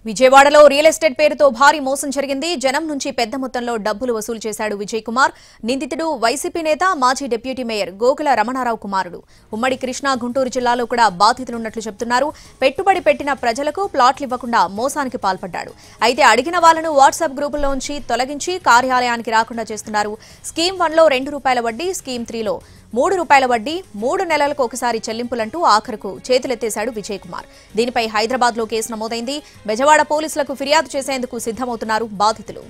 విజయవాడలో real estate పేరుతో భారీ మోసం జరిగింది. జనం నుంచి పెద్ద మొత్తంలో డబ్బులు వసూలు చేశాడు విజయ్ కుమార్. నిందితుడు వైసీపీ నేత, మాజీ డిప్యూటీ మేయర్ గోకుల రమణారావు కుమారుడు. ఉమ్మడి కృష్ణా, గుంటూరు జిల్లాలో కూడా బాధితులున్నట్లు చెబుతున్నారు. పెట్టుబడి పెట్టిన ప్రజలకు ప్లాట్లు ఇవ్వకుండా మోసానికి పాల్పడ్డాడు. అయితే అడిగిన వాళ్లను వాట్సాప్ గ్రూపుల్లోంచి తొలగించి కార్యాలయానికి రాకుండా చేస్తున్నారు. స్కీమ్ 1లో ₹2 వడ్డీ, స్కీమ్ 3లో ₹3 వడ్డీ, 3 నెలలకు ఒకసారి చెల్లింపులంటూ ఆఖరుకు చేతులెత్తేశాడు విజయ్ కుమార్. దీనిపై హైదరాబాద్లో కేసు నమోదైంది. బెజవాడ పోలీసులకు ఫిర్యాదు చేసేందుకు సిద్ధమవుతున్నారు బాధితులు.